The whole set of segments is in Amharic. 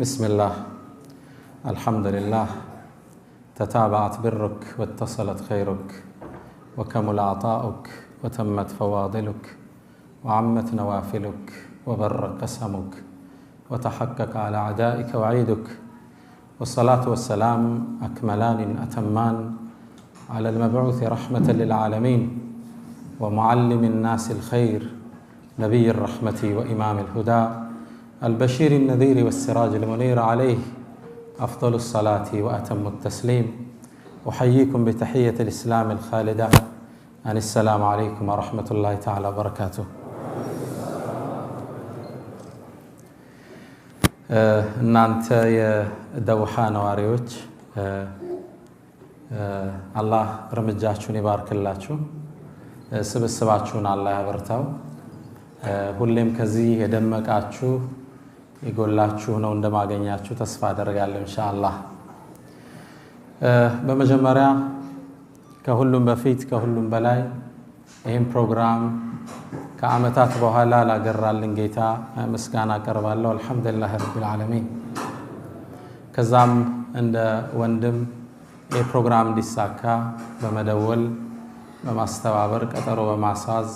بسم الله الحمد لله تتابعت برك واتصلت خيرك وكمل عطاؤك وتمت فواضلك وعمت نوافلك وبر قسمك وتحقق على أعدائك وعيدك والصلاة والسلام أكملان أتمان على المبعوث رحمة للعالمين ومعلم الناس الخير نبي الرحمة وإمام الهدى البشير النذير والسراج المنير عليه أفضل الصلاة وأتم التسليم أحييكم بتحية الإسلام الخالدة أن السلام عليكم ورحمة الله تعالى وبركاته. እናንተ የደውሃ ነዋሪዎች አላህ እርምጃችሁን ይባርክላችሁ፣ ስብስባችሁን አላህ ያበርታው። ሁሌም ከዚህ የደመቃችሁ ይጎላችሁ ነው እንደማገኛችሁ ተስፋ አደርጋለሁ ኢንሻአላህ። በመጀመሪያ ከሁሉም በፊት ከሁሉም በላይ ይህን ፕሮግራም ከዓመታት በኋላ ላገራልን ጌታ ምስጋና አቀርባለሁ። አልሐምዱሊላህ ረቢል ዓለሚን። ከዛም እንደ ወንድም ይህ ፕሮግራም እንዲሳካ በመደወል በማስተባበር ቀጠሮ በማሳዝ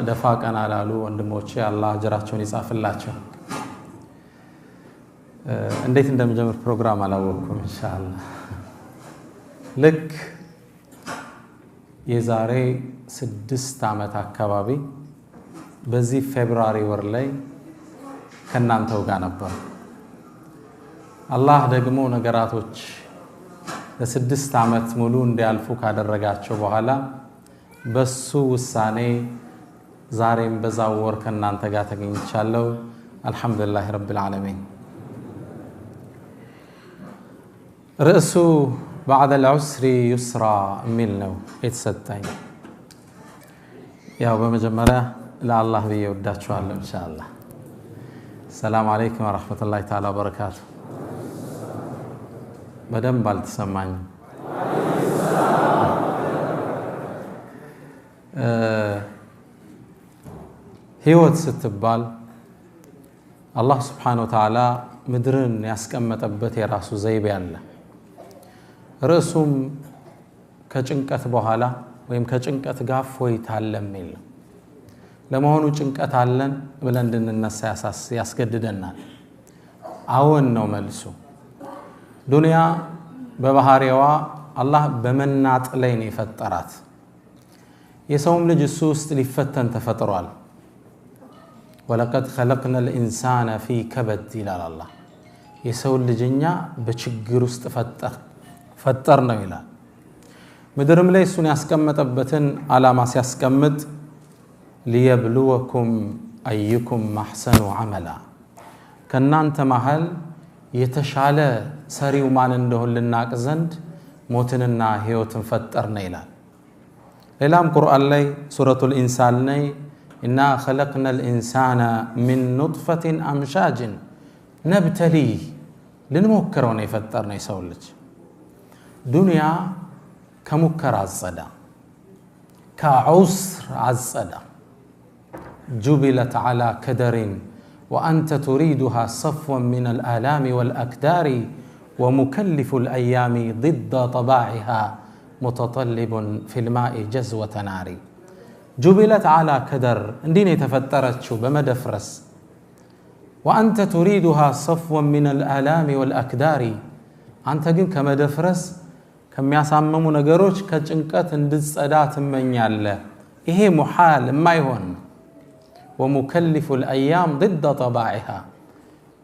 ደፋ ቀና ላሉ ወንድሞቼ አላህ አጅራቸውን ይጻፍላቸው። እንዴት እንደምጀምር ፕሮግራም አላወቅኩም ኢንሻአላህ። ልክ የዛሬ 6 ዓመት አካባቢ በዚህ ፌብሩዋሪ ወር ላይ ከናንተው ጋር ነበር። አላህ ደግሞ ነገራቶች ለ6 ዓመት ሙሉ እንዲያልፉ ካደረጋቸው በኋላ በሱ ውሳኔ ዛሬም በዛው ወር ከናንተ ጋር ተገኝቻለሁ። አልሐምዱሊላህ ረቢል ዓለሚን። ርዕሱ بعد العسر يسرا የሚል ነው የተሰጠኝ። ያው በመጀመሪያ ለአላህ ብዬ ወዳችኋለሁ ኢንሻአላህ። ሰላም አለይኩም ወራህመቱላሂ ተዓላ ወበረካቱ። በደንብ አልተሰማኝም። ህይወት ስትባል አላህ Subhanahu Wa Ta'ala ምድርን ያስቀመጠበት የራሱ ዘይቤ አለ። ርዕሱም ከጭንቀት በኋላ ወይም ከጭንቀት ጋር ፎይታ አለ የሚል ነው። ለመሆኑ ጭንቀት አለን ብለን እንድንነሳ ያስገድደናል? አዎን ነው መልሱ። ዱንያ በባህሪዋ አላህ በመናጥ ላይ ነው የፈጠራት። የሰውም ልጅ እሱ ውስጥ ሊፈተን ተፈጥሯል። ወለቀድ خلقنا الانسان في كبد ይላል አላህ። የሰው ልጅኛ በችግር ውስጥ ፈጠር ነው ይላል። ምድርም ላይ እሱን ያስቀመጠበትን ዓላማ ሲያስቀምጥ ليبلوكم ايكم احسن عملا ከናንተ መሃል የተሻለ ሰሪው ማን እንደሆነ ልናቅ ዘንድ ሞትንና ህይወትን ፈጠር ነው ይላል። ሌላም ቁርአን ላይ ሱረቱል ኢንሳን ላይ ኢና خلقنا الانسان من نطفة امشاج نبتليه ልንሞክረው ነው የፈጠርነው የሰው ልጅ። ዱንያ ከሙከራ አጸዳ፣ ከዑስር አጸዳ። جبلت على كدر وأنت تريدها صفوا من الآلام والأكدار ومكلف الأيام ضد طباعها متطلب في الماء جزوة نار. جبلت على كدر اندين يتفترت شو بمدفرس وأنت تريدها صفوا من الآلام والأكدار. أنت جن كمدفرس كم يسممون نجاروش كجنكات اندزادات من يالله إيه محال ما يهون. ومكلف الأيام ضد طباعها.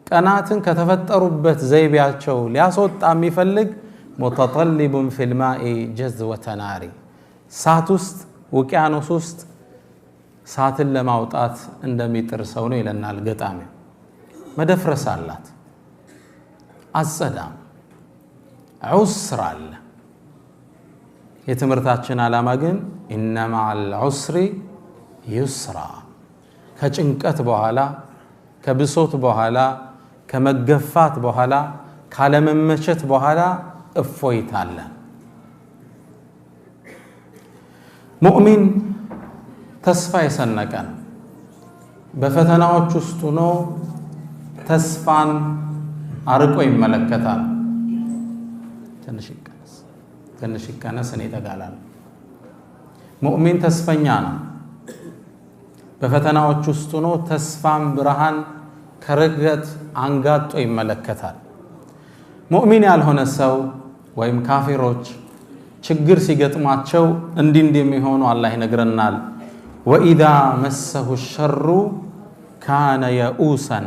كاناتن كتفتربت زي بياتشو لياسوت عم يفلق متطلب في الماء جذوة نار. ساتوست وكانوسوست سات لماوطات عندما يترسونوا إلى النال قطامي مدفرس አላት አጸዳም ዑስር አለ። የትምህርታችን ዓላማ ግን ኢነማ አልዑስሪ ዩስራ። ከጭንቀት በኋላ ከብሶት በኋላ ከመገፋት በኋላ ካለመመቸት በኋላ እፎይታ አለ። ሙእሚን ተስፋ የሰነቀ በፈተናዎች ውስጥ ሆኖ ተስፋን አርቆ ይመለከታል። ትንሽ ይቀነስ እኔ ተጋላል። ሙእሚን ተስፈኛ ነው። በፈተናዎች ውስጥ ሆኖ ተስፋን ብርሃን ከርቀት አንጋጦ ይመለከታል። ሙእሚን ያልሆነ ሰው ወይም ካፊሮች ችግር ሲገጥማቸው እንዲህ የሚሆኑ አላህ ይነግረናል። ወኢዛ መሰሁ الشر ካነ የኡሰን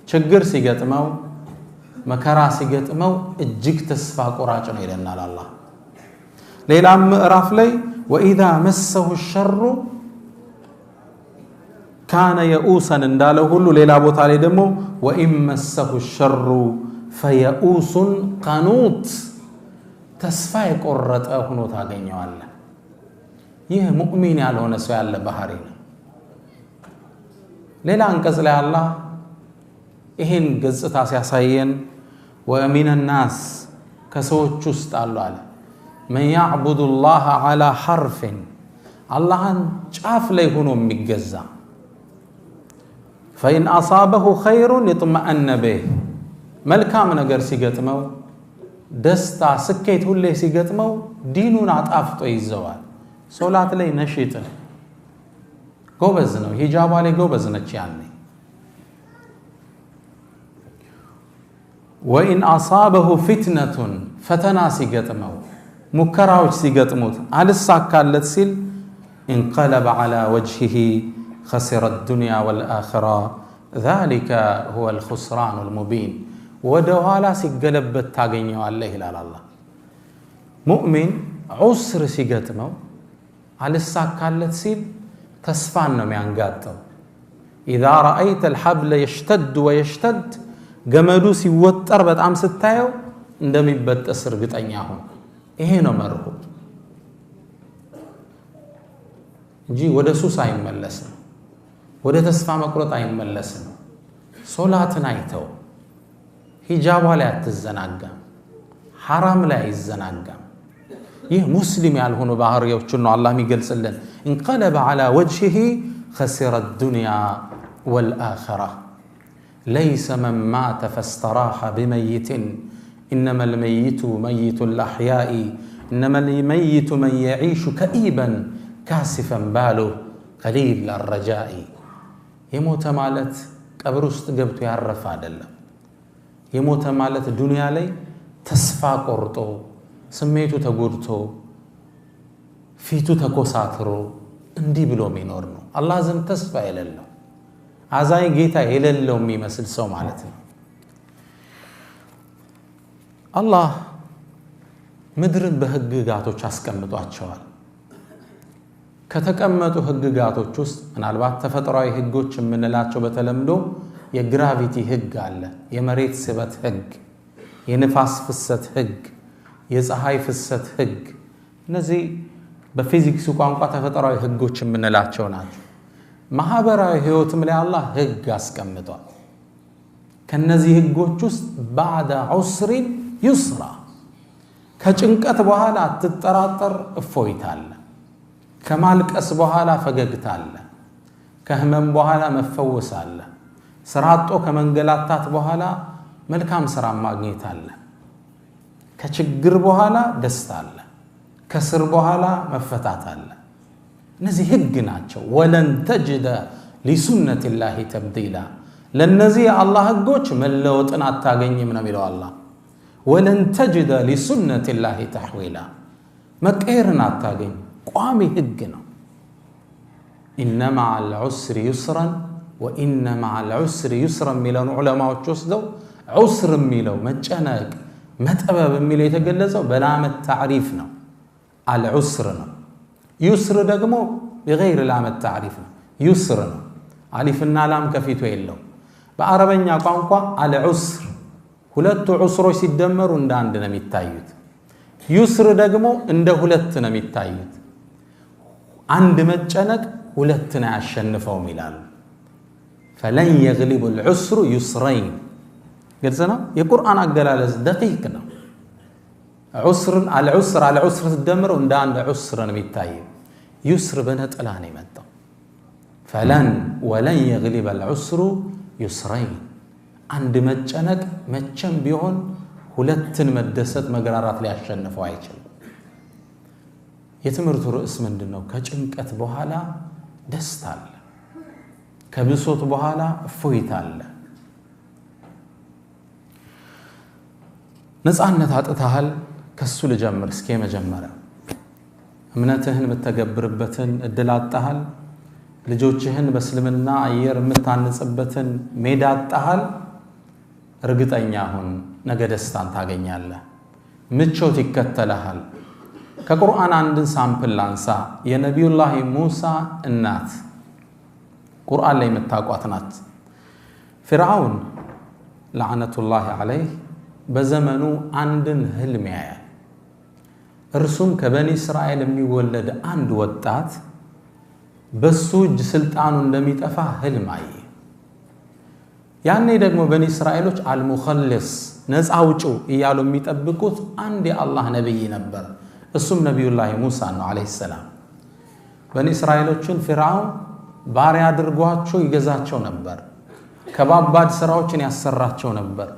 ችግር ሲገጥመው መከራ ሲገጥመው እጅግ ተስፋ ቆራጭ ነው ይለናል አላህ። ሌላም ምዕራፍ ላይ ወኢዛ መሰሁ الشر ካነ የኡሰን እንዳለው ሁሉ ሌላ ቦታ ላይ ደግሞ ወኢን መሰሁ الشر ፈየኡሱን ቀኑት ተስፋ የቆረጠ ሆኖ ታገኘዋለህ። ይህ ሙእሚን ያልሆነ ሰው ያለ ባህሪ ነው። ሌላ አንቀጽ ላይ አላህ ይሄን ገጽታ ሲያሳየን ወሚነ الناس ከሰዎች ውስጥ አሉ አለ من يعبد الله على حرف አላህን ጫፍ ላይ ሆኖ የሚገዛ فإن أصابه خير يطمئن به መልካም ነገር ሲገጥመው ደስታ ስኬት ሁሌ ሲገጥመው ዲኑን አጣፍጦ ይዘዋል። ሶላት ላይ ነሽጥ ጎበዝ ነው። ሂጃባ ላይ ጎበዝ ነች። ያኔ وإن أصابه فتنة ፈተና ሲገጥመው ሙከራዎች ሲገጥሙት አልሳካለት ሲል انقلب على وجهه خسر الدنيا والآخرة ذلك هو الخسران المبين ወደ ኋላ ሲገለበት ታገኘዋለህ ይላል አላህ። ሙእሚን ዑስር ሲገጥመው አልሳካለት ሲል ተስፋን ነው የሚያንጋጠው። إذا رأيت الحبل يشتد ويشتد ገመዱ ሲወጠር በጣም ስታየው እንደሚበጠስ እርግጠኛ ሁን። ይሄ ነው መርሁ እንጂ ወደ ሱስ አይመለስም፣ ወደ ተስፋ መቁረጥ አይመለስም። ሶላትን አይተው ሂጃባ ላይ አትዘናጋም፣ ሐራም ላይ አይዘናጋም። ይህ ሙስሊም ያልሆኑ ባህሪዎችን ነው አላህ የሚገልጽልን። انقلب على وجهه خسر الدنيا والآخرة ليس من مات فاستراح بميت إنما الميت ميت الأحياء إنما الميت من يعيش كئيبا كاسفا باله قليل الرجاء يموت مالت قبر ውስጥ ገብቶ ያረፈ አይደለም። የሞተ ማለት ዱንያ ላይ ተስፋ ቆርጦ ስሜቱ ተጎድቶ ፊቱ ተኮሳትሮ እንዲህ ብሎ የሚኖር ነው። አላህ ዘንድ ተስፋ የሌለው አዛኝ ጌታ የሌለው የሚመስል ሰው ማለት ነው። አላህ ምድርን በህግጋቶች አስቀምጧቸዋል። ከተቀመጡ ህግጋቶች ውስጥ ምናልባት ተፈጥሯዊ ህጎች የምንላቸው በተለምዶ የግራቪቲ ህግ አለ፣ የመሬት ስበት ህግ፣ የንፋስ ፍሰት ህግ፣ የፀሐይ ፍሰት ህግ። እነዚህ በፊዚክስ ቋንቋ ተፈጥሯዊ ህጎች የምንላቸው ናቸው። ማህበራዊ ህይወትም ላይ አላህ ህግ አስቀምጧል። ከነዚህ ህጎች ውስጥ بعد عسر يسرا ከጭንቀት በኋላ አትጠራጠር እፎይታ አለ፣ ከማልቀስ በኋላ ፈገግታ አለ፣ ከህመም በኋላ መፈወስ አለ፣ ስራጦ ከመንገላታት በኋላ መልካም ስራ ማግኘት አለ፣ ከችግር በኋላ ደስታ አለ፣ ከስር በኋላ መፈታት አለ። እነዚህ ህግ ናቸው። ወለን ተጅደ ሊሱነቲ ላሂ ተብዲላ ለነዚህ አላህ ህጎች መለወጥን አታገኝም ነው የሚለው አላህ። ወለን ተጅደ ሊሱነቲ ላሂ ተሕዊላ መቀየርን አታገኝ፣ ቋሚ ህግ ነው። ኢነ መዐል ዑስሪ ዩስራን ወኢነ መዐል ዑስሪ ዩስራን የሚለውን ዑለማዎች ወስደው ዑስር የሚለው መጨነቅ መጠበብ የሚለው የተገለጸው በላመት ታዕሪፍ ነው፣ አልዑስር ነው። ዩስር ደግሞ بغير ላም التعريف ነው፣ ዩስር ነው። አሊፍና ላም ከፊቱ የለው። በአረበኛ ቋንቋ አልዑስር ሁለቱ ዑስሮች ሲደመሩ እንደ አንድ ነው የሚታዩት። ዩስር ደግሞ እንደ ሁለት ነው የሚታዩት። አንድ መጨነቅ ሁለትን አያሸንፈውም ይላሉ። فلن يغلب العسر يسرين ግልጽ ነው። የቁርአን አገላለጽ ደቂቅ ነው። ዑስርን አልዑስር ሲደመሩ እንደ አንድ ዑስር ነው የሚታየው። ዩስር በነጠላ ነው የመጣው። ወለን يغلب العسر يسرين አንድ መጨነቅ መቼም ቢሆን ሁለትን መደሰት መግራራት ሊያሸንፈው አይችልም የትምርቱ ርዕስ ምንድነው ከጭንቀት በኋላ ደስታ አለ ከብሶት በኋላ እፎይታ አለ ነፃነት አጥተሃል ከሱ ልጀምር እስኪ መጀመሪያ እምነትህን በተገብርበትን እድል አጣሃል ልጆችህን በእስልምና አየር የምታንጽበትን ሜዳ አጣሃል እርግጠኛ ሁን ነገ ደስታን ታገኛለህ ምቾት ይከተልሃል ከቁርአን አንድን ሳምፕል ላንሳ የነብዩላህ ሙሳ እናት ቁርአን ላይ መታቋት ናት ፍርዓውን ለዓነቱላህ ዐለይህ በዘመኑ አንድን ህልም ያያል እርሱም ከበኒ እስራኤል የሚወለድ አንድ ወጣት በሱ እጅ ስልጣኑ እንደሚጠፋ ህልም አየ ያኔ ደግሞ በኒ እስራኤሎች አልሙኸልስ ነፃ አውጪ እያሉ የሚጠብቁት አንድ የአላህ ነብይ ነበር እሱም ነብዩላህ ሙሳ ነው አለይሂ ሰላም በኒ እስራኤሎችን ፍርዓውን ባሪያ አድርጓቸው ይገዛቸው ነበር ከባባድ ስራዎችን ያሰራቸው ነበር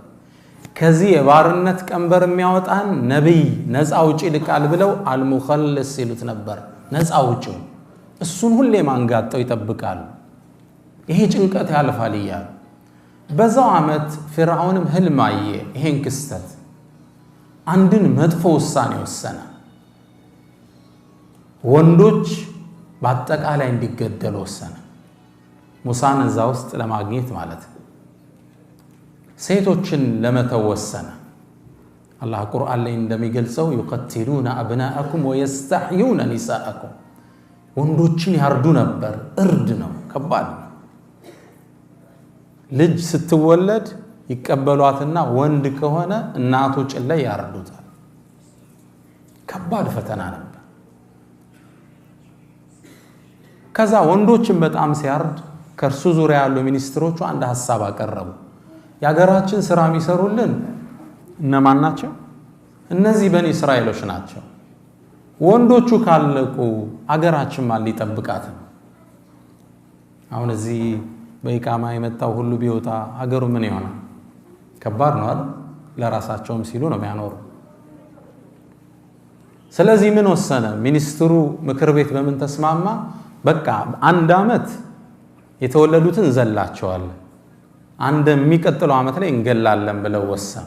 ከዚህ የባርነት ቀንበር የሚያወጣን ነብይ ነፃ አውጪ ልቃል ብለው አልሙኸልስ ይሉት ነበር ነፃ አውጪ እሱን ሁሌ ማንጋጠው ይጠብቃሉ ይሄ ጭንቀት ያልፋል ይያል በዛው አመት ፍርዓውንም ህልም አየ ይሄን ክስተት አንድን መጥፎ ውሳኔ ወሰነ ወንዶች በአጠቃላይ እንዲገደሉ ወሰነ ሙሳን እዛ ውስጥ ለማግኘት ማለት ሴቶችን ለመተው ወሰነ አላህ ቁርአን ላይ እንደሚገልጸው يقتلون أبناءكم ويستحيون نساءكم ወንዶችን ያርዱ ነበር እርድ ነው ከባድ ልጅ ስትወለድ ይቀበሏትና ወንድ ከሆነ እናቱ ጭን ላይ ያርዱታል ከባድ ፈተና ነበር ከዛ ወንዶችን በጣም ሲያርድ ከርሱ ዙሪያ ያሉ ሚኒስትሮቹ አንድ ሐሳብ አቀረቡ ያገራችን ስራ የሚሰሩልን እነማን ናቸው እነዚህ በኒ እስራኤሎች ናቸው ወንዶቹ ካለቁ አገራችን ማን ሊጠብቃት ነው አሁን እዚህ በኢቃማ የመጣው ሁሉ ቢወጣ አገሩ ምን ይሆናል ከባድ ነው አይደል ለራሳቸውም ሲሉ ነው የሚያኖሩ ስለዚህ ምን ወሰነ ሚኒስትሩ ምክር ቤት በምን ተስማማ በቃ አንድ አመት የተወለዱትን ዘላቸዋል አንድ የሚቀጥለው አመት ላይ እንገላለን ብለው ወሰኑ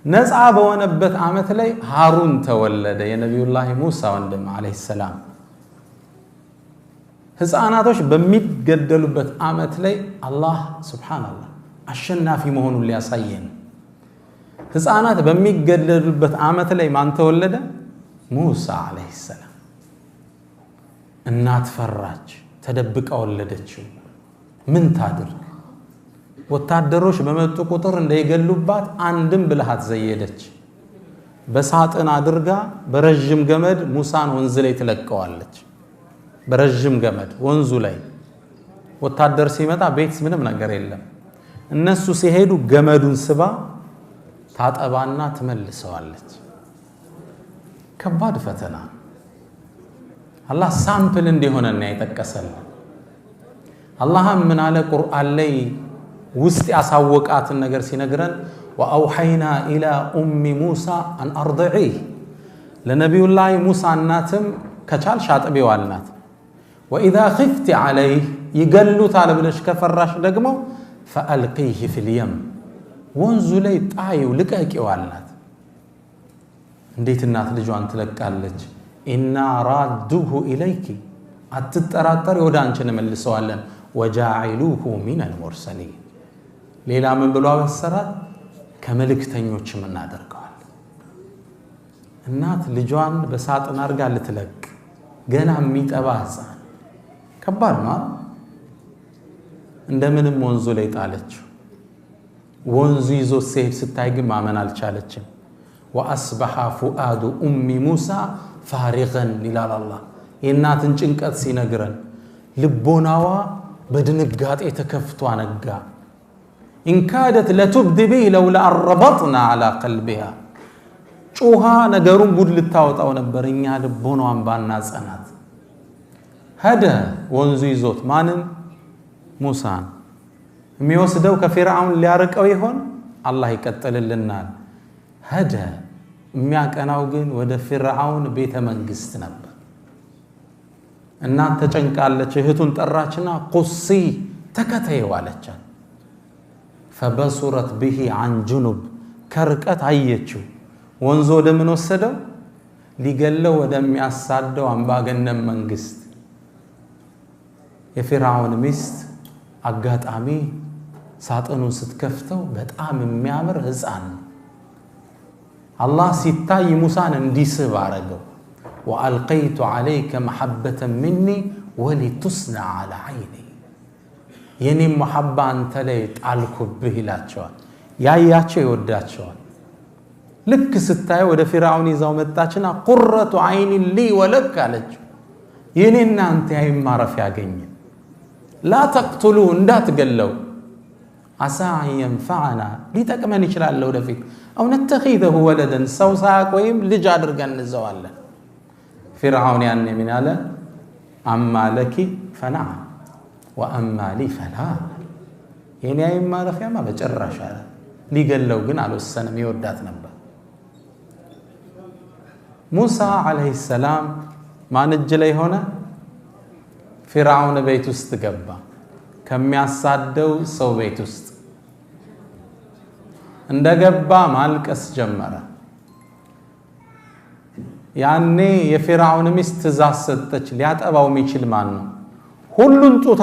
ነፃ በሆነበት አመት ላይ ሃሩን ተወለደ የነብዩላህ ሙሳ ወንድም አለይሂ ሰላም ህፃናቶች በሚገደሉበት አመት ላይ አላህ ሱብሃንአላህ አሸናፊ መሆኑን ሊያሳየን ህፃናት በሚገደሉበት አመት ላይ ማን ተወለደ ሙሳ አለይሂ ሰላም እናት ፈራች ተደብቃ ወለደችው ምን ታድርግ ወታደሮች በመጡ ቁጥር እንደይገሉባት አንድም ብልሃት ዘየደች በሳጥን አድርጋ በረጅም ገመድ ሙሳን ወንዝ ላይ ትለቀዋለች በረጅም ገመድ ወንዙ ላይ ወታደር ሲመጣ ቤት ምንም ነገር የለም እነሱ ሲሄዱ ገመዱን ስባ ታጠባና ትመልሰዋለች ከባድ ፈተና አላህ ሳምፕል እንዲሆነና ይተከሰለ አላህም ምን አለ ቁርአን ላይ ውስጥ ያሳወቃትን ነገር ሲነግረን ወአውሐይና ኢላ ኡሚ ሙሳ አን አርضዒህ ለነብዩላህ ሙሳ እናትም ከቻልሽ አጥቢው አልናት ወኢዛ ኺፍቲ ዐለይህ ይገሉታል ብለሽ ከፈራሽ ደግሞ ፈአልቂህ ፊል የም ወንዙ ላይ ጣዩ ልቀቂው አልናት እንዴት እናት ልጇን ትለቃለች ኢና ራዱሁ ኢለይኪ አትጠራጠሪ ወደ አንቺ እንመልሰዋለን ወጃዒሉሁ ሚነል ሙርሰሊን ሌላ ምን ብሎ አበሰራት ከመልእክተኞችም እናደርገዋል እናት ልጇን በሳጥን አርጋ ልትለቅ ገና የሚጠባ ህፃን ከባድ ነው እንደምንም ወንዙ ላይ ጣለችው ወንዙ ይዞ ሲሄድ ስታይ ግን ማመን አልቻለችም ወአስበሐ ፉአዱ ኡሚ ሙሳ ፋሪገን ይላል አላህ የእናትን ጭንቀት ሲነግረን ልቦናዋ በድንጋጤ ተከፍቶ አነጋ ኢንካደት ለቱብዲ ቢሂ ለውላ አረበጥና ዐላ ቀልቢሃ ጩሃ ነገሩን ጉድ ልታወጣው ነበር እኛ ልቦናዋን ባናጸናት ሄደ ወንዙ ይዞት ማንን ሙሳን የሚወስደው ከፊርዓውን ሊያርቀው ይሆን አላህ ይቀጥልልናል ሄደ የሚያቀናው ግን ወደ ፊርዓውን ቤተ መንግስት ነበር እናት ተጨንቃለች እህቱን ጠራችና ቁሲ ተከተየው አለቻት فبصرت به عن جنب ከርቀት አየችው ወንዞ ወደምን ወሰደው ሊገለው ወደሚያሳደው አምባገነን መንግስት የፊርዓውን ሚስት አጋጣሚ ሳጥኑን ስትከፍተው በጣም የሚያምር ህፃን አላህ ሲታይ ሙሳን እንዲስብ አረገው وألقيت عليك محبة مني ولتصنع على عيني የኔ መሐባ አንተ ላይ ጣልኩብህ ይላቸዋል ያያቸው ይወዳቸዋል ልክ ስታይ ወደ ፊርዓውን ይዛው መጣችና ቁረቱ አይኒ ሊ ወለክ አለች የኔና አንተ ያይማረፍ ያገኘ ላ ተቅቱሉ እንዳትገለው አሳ ينفعنا ሊጠቅመን ይችላል ወደፊት አው ነተኺذه ولدا ሰው ሳያቆይም ልጅ አድርገን እንዘዋለን فرعون يعني من على أما لك فنعم وأما لي فلا يعني أي ما رفع ما بجرش على لي قال له قن على السنة ميودات نبأ موسى عليه السلام ما نجلي هنا فرعون بيت استقبا كم يصادو سو بيت است اندقبا مالك أسجمرة ያኔ የፊርዓውን ሚስት ትእዛዝ ሰጠች ሊያጠባው የሚችል ማን ነው ሁሉን ጡት